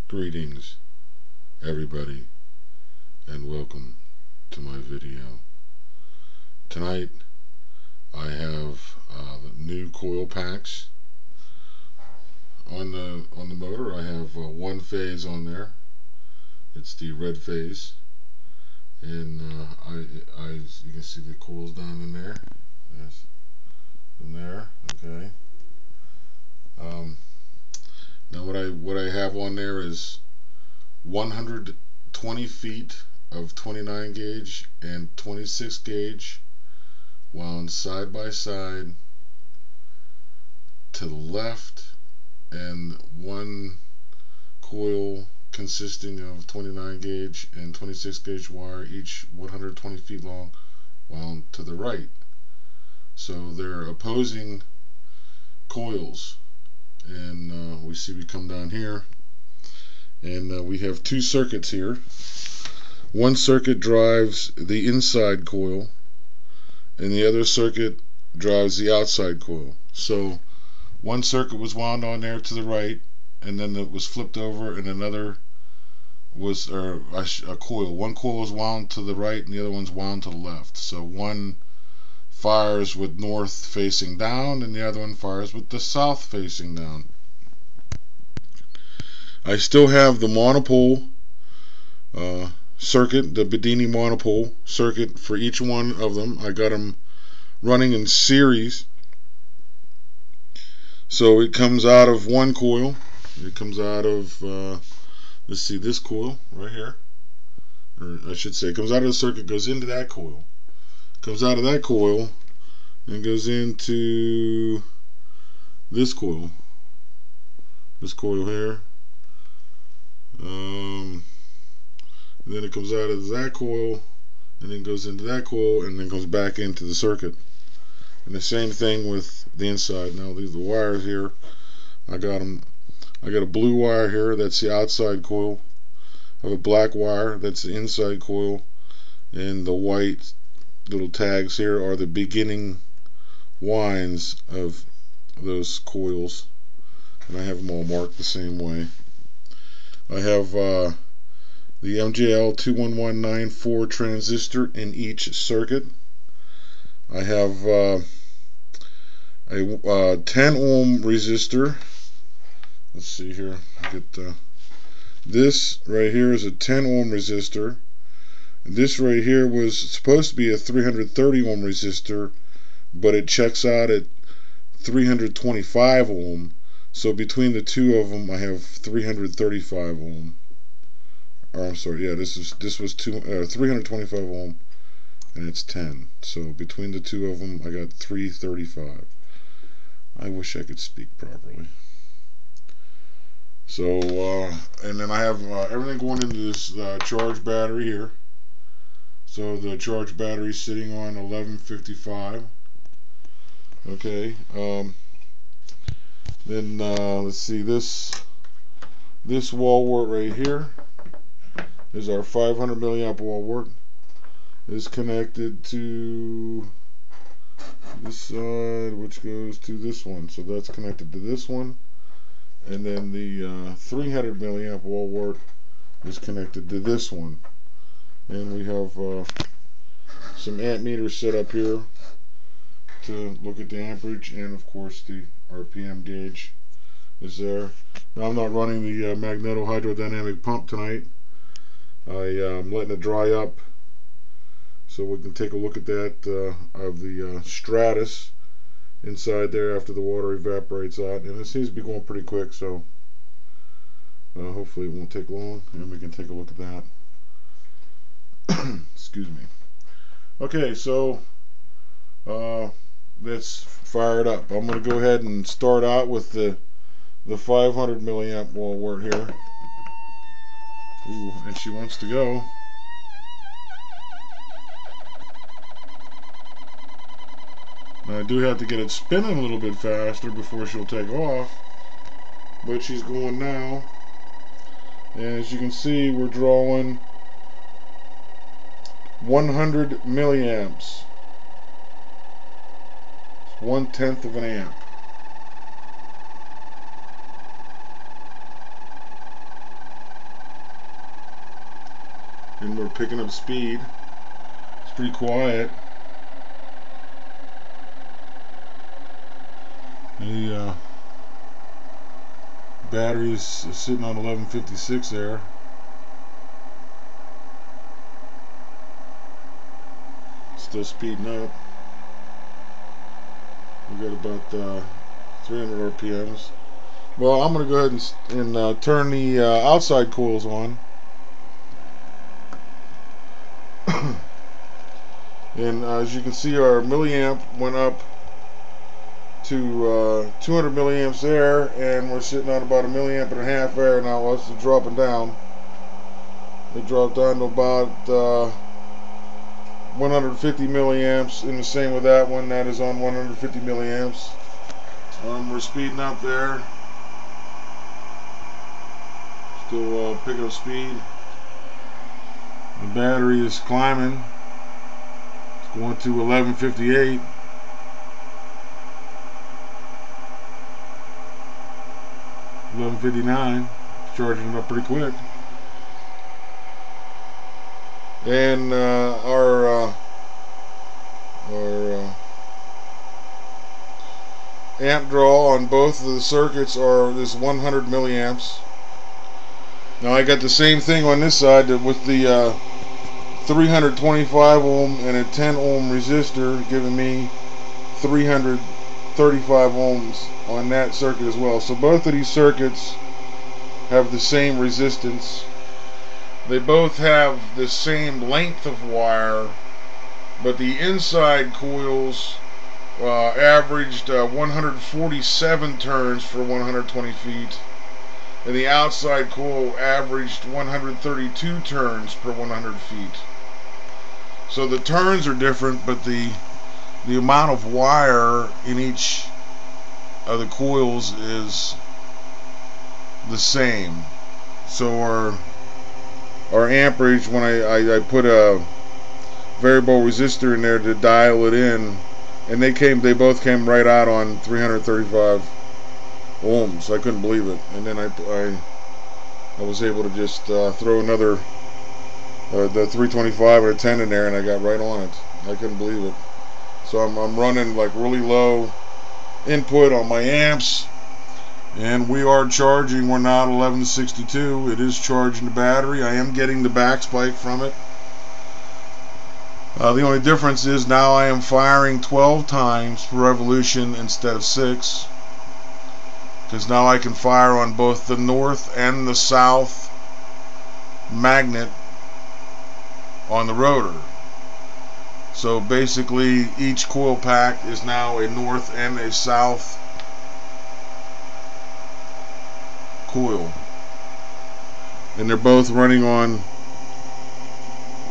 Greetings, everybody, and welcome to my video. Tonight, I have the new coil packs on the motor. I have one phase on there. It's the red phase, and you can see the coils down in there. Yes, in there. Okay. Now what I have on there is 120 feet of 29 gauge and 26 gauge wound side by side to the left, and one coil consisting of 29 gauge and 26 gauge wire, each 120 feet long, wound to the right. So they're opposing coils, and we come down here, and we have two circuits here. One circuit drives the inside coil, and the other circuit drives the outside coil. So one circuit was wound on there to the right, and then it was flipped over, and another was a coil. One coil was wound to the right, and the other one's wound to the left. So one fires with north facing down, and the other one fires with the south facing down. I still have the monopole circuit, the Bedini monopole circuit for each one of them. I got them running in series. So it comes out of one coil. It comes out of, let's see, this coil right here. Or I should say, it comes out of the circuit, goes into that coil. Comes out of that coil and goes into this coil. This coil here. Then it comes out of that coil, and then goes into that coil, and then comes back into the circuit. And the same thing with the inside. Now these are the wires here. I got a blue wire here, that's the outside coil. I have a black wire, that's the inside coil, and the white little tags here are the beginning winds of those coils, and I have them all marked the same way. I have the MJL 21194 transistor in each circuit. I have a 10 ohm resistor. Let's see here. This right here is a 10 ohm resistor. This right here was supposed to be a 330 ohm resistor, but it checks out at 325 ohm. So between the two of them, I have 335 ohm. Or I'm sorry, yeah, this was 325 ohm, and it's 10. So between the two of them, I got 335. I wish I could speak properly. So, and then I have everything going into this charged battery here. So the charged battery is sitting on 1155. Okay. Then let's see, this wall wart right here is our 500 milliamp wall wart. Is connected to this side, which goes to this one. So that's connected to this one. And then the 300 milliamp wall wart is connected to this one. And we have some amp meters set up here to look at the amperage, and of course the RPM gauge is there. Now I'm not running the magneto hydrodynamic pump tonight. I'm letting it dry up so we can take a look at that of the stratus inside there after the water evaporates out, and it seems to be going pretty quick, so hopefully it won't take long, and we can take a look at that. Excuse me. Okay, so let's fire it up. I'm going to go ahead and start out with the 500 milliamp wall wart here. Ooh, and she wants to go. Now I do have to get it spinning a little bit faster before she'll take off, but she's going now. And as you can see, we're drawing 100 milliamps. 1/10 of an amp. and we're picking up speed. It's pretty quiet. The battery is sitting on 1156 there. Still speeding up. We got about 300 RPMs. Well, I'm going to go ahead and turn the outside coils on. And as you can see, our milliamp went up to 200 milliamps there, and we're sitting on about 1.5 milliamp there now. It's dropping down. It dropped down to about 150 milliamps, and the same with that one. That is on 150 milliamps. We're speeding up there. Still picking up speed. The battery is climbing. It's going to 1158. 1159. Charging up pretty quick. And our amp draw on both of the circuits is 100 milliamps. Now I got the same thing on this side with the 325 ohm and a 10 ohm resistor, giving me 335 ohms on that circuit as well. So both of these circuits have the same resistance. They both have the same length of wire, but the inside coils averaged 147 turns for 120 feet, and the outside coil averaged 132 turns per 100 feet. So the turns are different, but the amount of wire in each of the coils is the same. So our amperage, when I put a variable resistor in there to dial it in, and they both came right out on 335 ohms. I couldn't believe it. And then I was able to just throw another the 325 or a 10 in there, and I got right on it. I couldn't believe it. So I'm running like really low input on my amps, and we are charging. We're now at 1162. It is charging the battery. I am getting the back spike from it. The only difference is now I am firing 12 times per revolution instead of 6, because now I can fire on both the north and the south magnet on the rotor. So basically each coil pack is now a north and a south coil, and they're both running on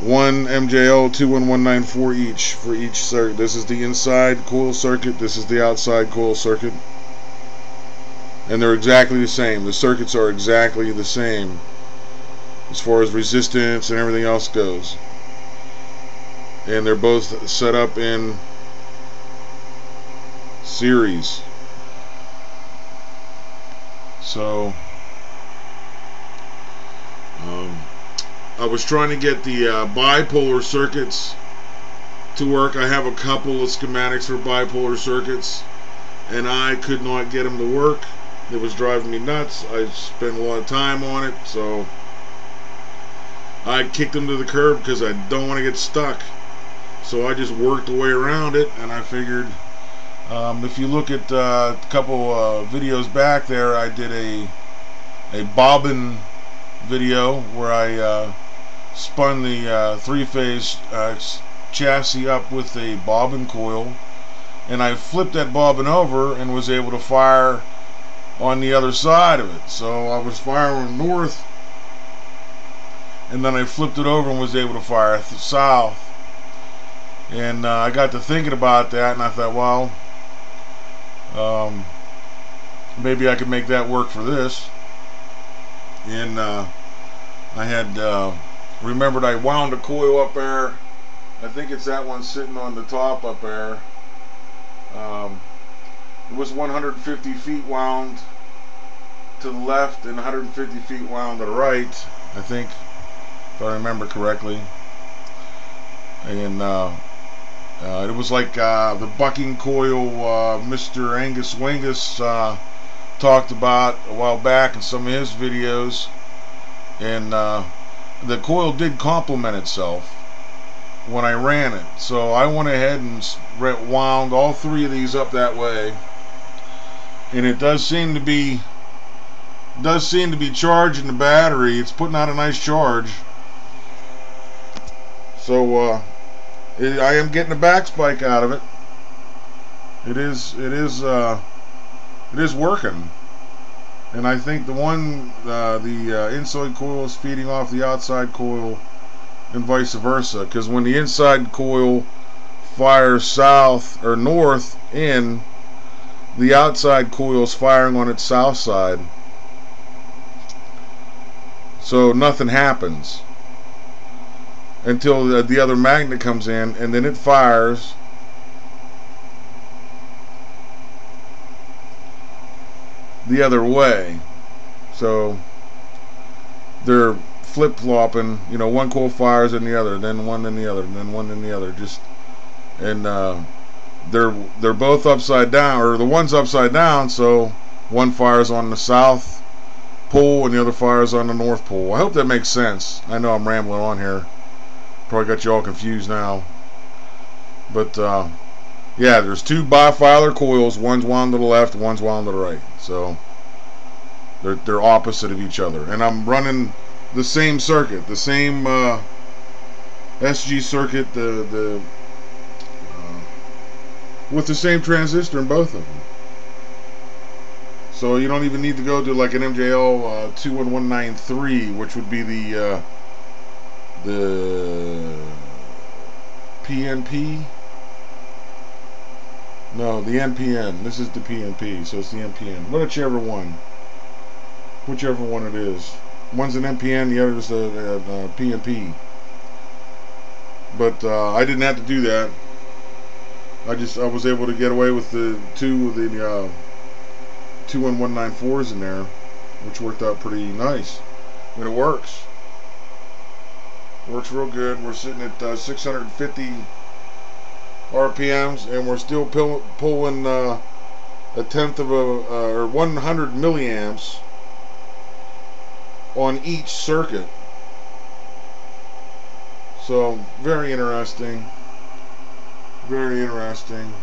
one MJL 21194 each for each circuit. This is the inside coil circuit, this is the outside coil circuit, and they're exactly the same. The circuits are exactly the same as far as resistance and everything else goes, and they're both set up in series. So I was trying to get the bipolar circuits to work. I have a couple of schematics for bipolar circuits, and I could not get them to work. It was driving me nuts. I spent a lot of time on it, so I kicked them to the curb because I don't want to get stuck. So I just worked the way around it, and I figured if you look at a couple videos back there, I did a bobbin video where I spun the three-phase chassis up with a bobbin coil, and I flipped that bobbin over and was able to fire on the other side of it. So I was firing north, and then I flipped it over and was able to fire south. And I got to thinking about that, and I thought, well, maybe I could make that work for this. And I had remembered I wound a coil up there. I think it's that one sitting on the top up there. It was 150 feet wound to the left and 150 feet wound to the right, I think. if I remember correctly. And it was like the bucking coil Mr. Angus Wingus talked about a while back in some of his videos. And the coil did complement itself when I ran it. So I went ahead and wound all three of these up that way. And it does seem to be charging the battery. It's putting out a nice charge. So I am getting a back spike out of it. It is working. And I think the inside coil is feeding off the outside coil, and vice versa. Because when the inside coil fires south or north in, the outside coil is firing on its south side. So nothing happens until the other magnet comes in, and then it fires. The other way. So they're flip-flopping, you know, one coil fires in the other, then one in the other, and then one in the other, just, and they're both upside down, or the one's upside down, so one fires on the south pole and the other fires on the north pole. I hope that makes sense. I know I'm rambling on here, probably got you all confused now, but yeah, there's two bifilar coils. One's wound to the left, one's wound to the right. So they're opposite of each other. And I'm running the same circuit, the same SG circuit, with the same transistor in both of them. So you don't even need to go to like an MJL 21193, which would be the PNP. No, the NPN. This is the PNP, so it's the NPN. Whichever one it is. One's an NPN, the other's a PNP. But I didn't have to do that. I was able to get away with the two of the 21194s in there, which worked out pretty nice. I mean, it works. Works real good. We're sitting at 650 RPMs, and we're still pulling a tenth of or 100 milliamps on each circuit. So very interesting. Very interesting.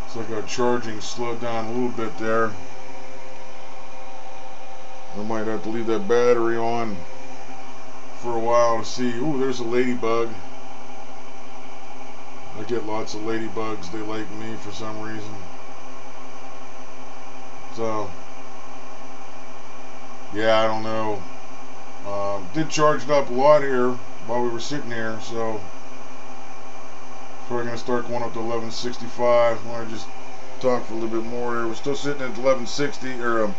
It's like our charging slowed down a little bit there. I might have to leave that battery on for a while to see. Ooh, there's a ladybug. I get lots of ladybugs. They like me for some reason. So yeah, I don't know. Did charge it up a lot here while we were sitting here, so probably gonna start going up to 1165. I want to just talk for a little bit more here. We're still sitting at 1160 or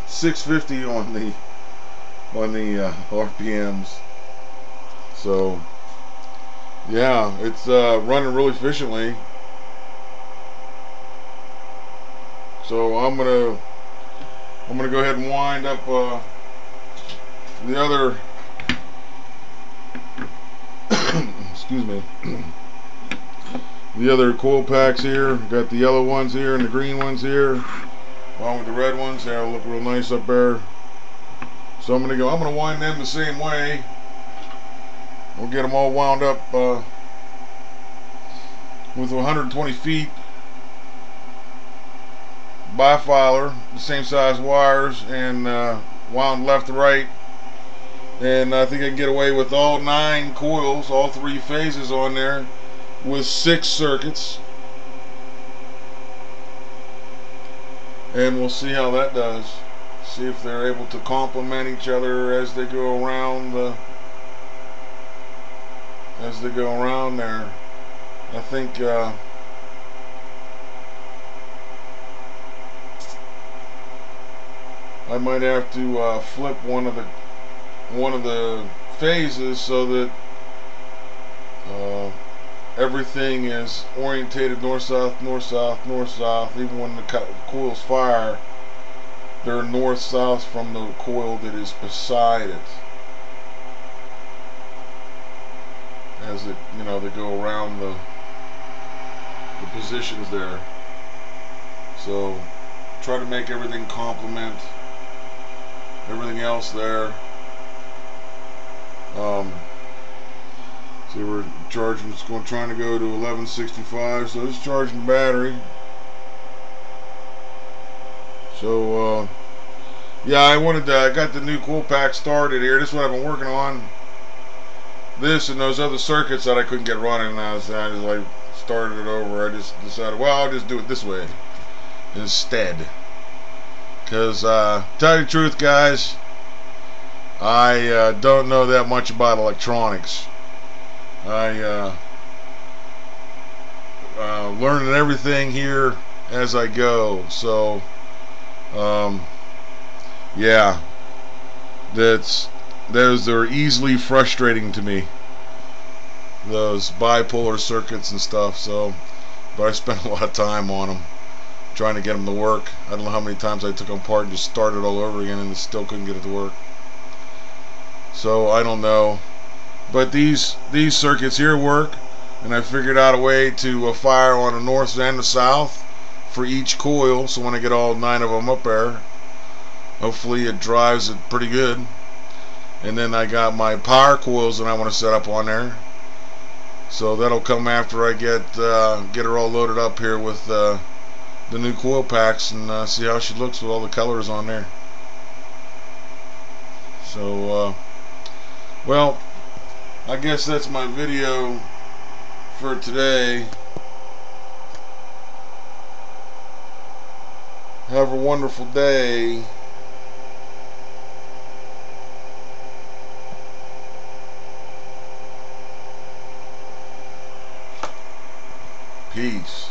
650 on the RPMs. So yeah, it's running really efficiently. So I'm gonna go ahead and wind up the other excuse me, the other coil packs here. Got the yellow ones here and the green ones here, along with the red ones. They'll look real nice up there. So I'm gonna wind them the same way. We'll get them all wound up with 120 feet bifilar, the same size wires, and wound left to right. And I think I can get away with all 9 coils, all 3 phases on there, with 6 circuits. And we'll see how that does. See if they're able to complement each other as they go around there. I think I might have to flip one of the phases so that everything is orientated north south north south north south. Even when the coils fire, they're north-south from the coil that is beside it. As it, you know, they go around the positions there. So try to make everything complement everything else there. See, we're charging, it's going, trying to go to 1165, so it's charging battery. So yeah, I got the new coil pack started here. This is what I've been working on. This and those other circuits that I couldn't get running, and I just like started it over. I just decided, well, I'll just do it this way instead. Because tell you the truth, guys, I don't know that much about electronics. I learning everything here as I go. So yeah, those are easily frustrating to me, those bipolar circuits and stuff. So, but I spent a lot of time on them, trying to get them to work. I don't know how many times I took them apart and just started all over again and still couldn't get it to work. So I don't know, but these circuits here work, and I figured out a way to fire on the north and the south for each coil. So when I get all 9 of them up there, hopefully it drives it pretty good. And then I got my power coils that I want to set up on there. So that'll come after I get her all loaded up here with the new coil packs, and see how she looks with all the colors on there. So well, I guess that's my video for today. Have a wonderful day. Peace.